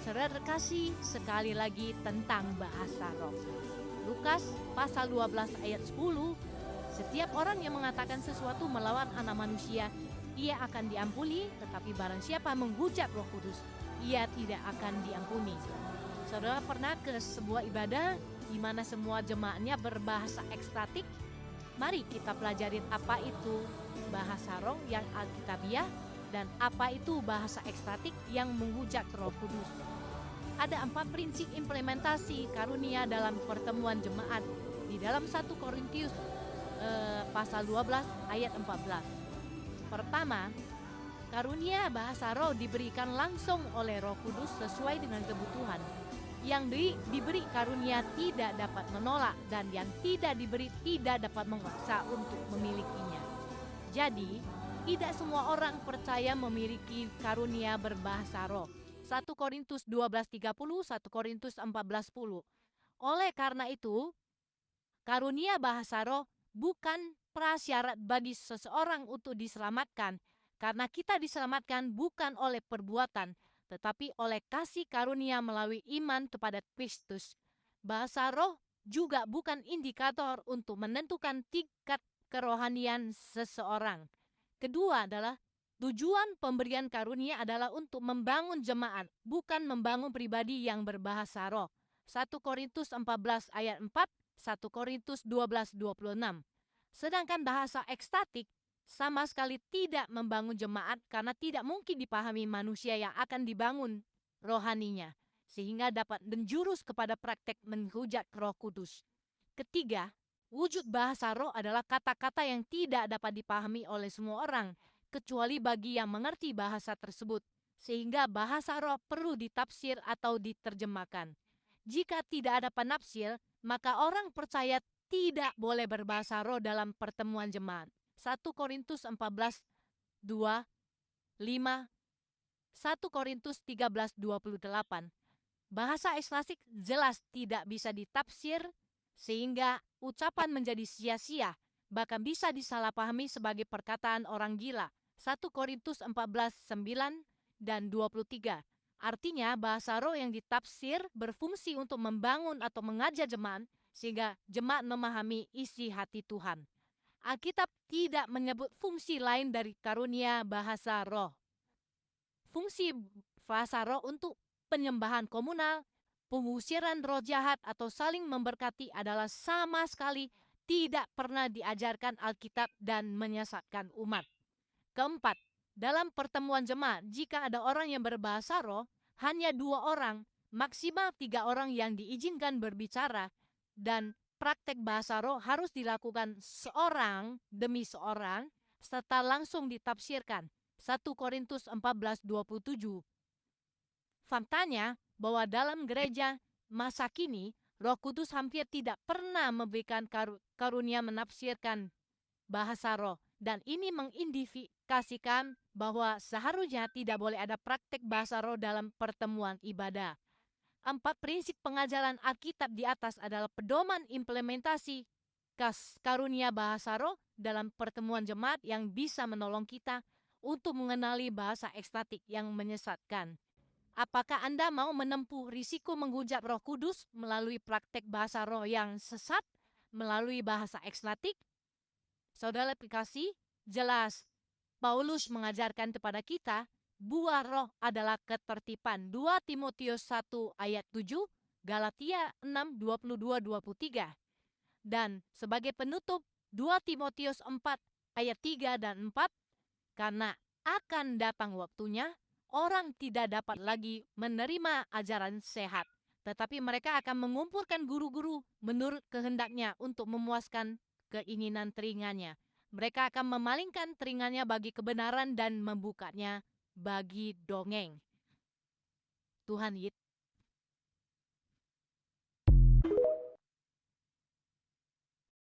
Saudara kasih sekali lagi tentang bahasa roh. Lukas pasal 12 ayat 10, setiap orang yang mengatakan sesuatu melawan anak manusia, ia akan diampuni, tetapi barang siapa menghujat Roh Kudus, ia tidak akan diampuni. Saudara pernah ke sebuah ibadah di mana semua jemaatnya berbahasa ekstatik? Mari kita pelajarin apa itu bahasa roh yang alkitabiah dan apa itu bahasa ekstatik yang menghujat Roh Kudus. Ada 4 prinsip implementasi karunia dalam pertemuan jemaat di dalam 1 Korintus pasal 12 ayat 14. Pertama, karunia bahasa roh diberikan langsung oleh Roh Kudus sesuai dengan kebutuhan. Yang diberi karunia tidak dapat menolak dan yang tidak diberi tidak dapat memaksa untuk memilikinya. Jadi, tidak semua orang percaya memiliki karunia berbahasa roh. 1 Korintus 12:30, 1 Korintus 14:10. Oleh karena itu, karunia bahasa roh bukan prasyarat bagi seseorang untuk diselamatkan, karena kita diselamatkan bukan oleh perbuatan, tetapi oleh kasih karunia melalui iman kepada Kristus. Bahasa roh juga bukan indikator untuk menentukan tingkat kerohanian seseorang. Kedua adalah tujuan pemberian karunia adalah untuk membangun jemaat, bukan membangun pribadi yang berbahasa roh. 1 Korintus 14 ayat 4, 1 Korintus 12:26. Sedangkan bahasa ekstatik sama sekali tidak membangun jemaat karena tidak mungkin dipahami manusia yang akan dibangun rohaninya, sehingga dapat menjurus kepada praktek menghujat Roh Kudus. Ketiga, wujud bahasa roh adalah kata-kata yang tidak dapat dipahami oleh semua orang, kecuali bagi yang mengerti bahasa tersebut, sehingga bahasa roh perlu ditafsir atau diterjemahkan. Jika tidak ada penafsir, maka orang percaya tidak boleh berbahasa roh dalam pertemuan jemaat. 1 Korintus 14, 2, 5, 1 Korintus 13:28. Bahasa ekstatik jelas tidak bisa ditafsir, sehingga ucapan menjadi sia-sia, bahkan bisa disalahpahami sebagai perkataan orang gila. 1 Korintus 14:9 dan 23. Artinya bahasa roh yang ditafsir berfungsi untuk membangun atau mengajar jemaat sehingga jemaat memahami isi hati Tuhan. Alkitab tidak menyebut fungsi lain dari karunia bahasa roh. Fungsi bahasa roh untuk penyembahan komunal, pengusiran roh jahat atau saling memberkati adalah sama sekali tidak pernah diajarkan Alkitab dan menyesatkan umat. Keempat, dalam pertemuan jemaat, jika ada orang yang berbahasa roh, hanya 2 orang, maksimal 3 orang yang diizinkan berbicara, dan praktek bahasa roh harus dilakukan seorang demi seorang, serta langsung ditafsirkan. 1 Korintus 14:27. Faktanya bahwa dalam gereja masa kini, Roh Kudus hampir tidak pernah memberikan karunia menafsirkan bahasa roh, dan ini mengindikasikan bahwa seharusnya tidak boleh ada praktek bahasa roh dalam pertemuan ibadah. 4 prinsip pengajaran Alkitab di atas adalah pedoman implementasi karunia bahasa roh dalam pertemuan jemaat yang bisa menolong kita untuk mengenali bahasa ekstatik yang menyesatkan. Apakah Anda mau menempuh risiko menghujat Roh Kudus melalui praktek bahasa roh yang sesat, melalui bahasa ekstatik? Saudara kasih, jelas Paulus mengajarkan kepada kita, buah roh adalah ketertiban. 2 Timotius 1 ayat 7, Galatia 6, 22-23. Dan sebagai penutup, 2 Timotius 4 ayat 3 dan 4, karena akan datang waktunya, orang tidak dapat lagi menerima ajaran sehat, tetapi mereka akan mengumpulkan guru-guru menurut kehendaknya untuk memuaskan keinginan telinganya. Mereka akan memalingkan telinganya bagi kebenaran dan membukanya bagi dongeng. Tuhan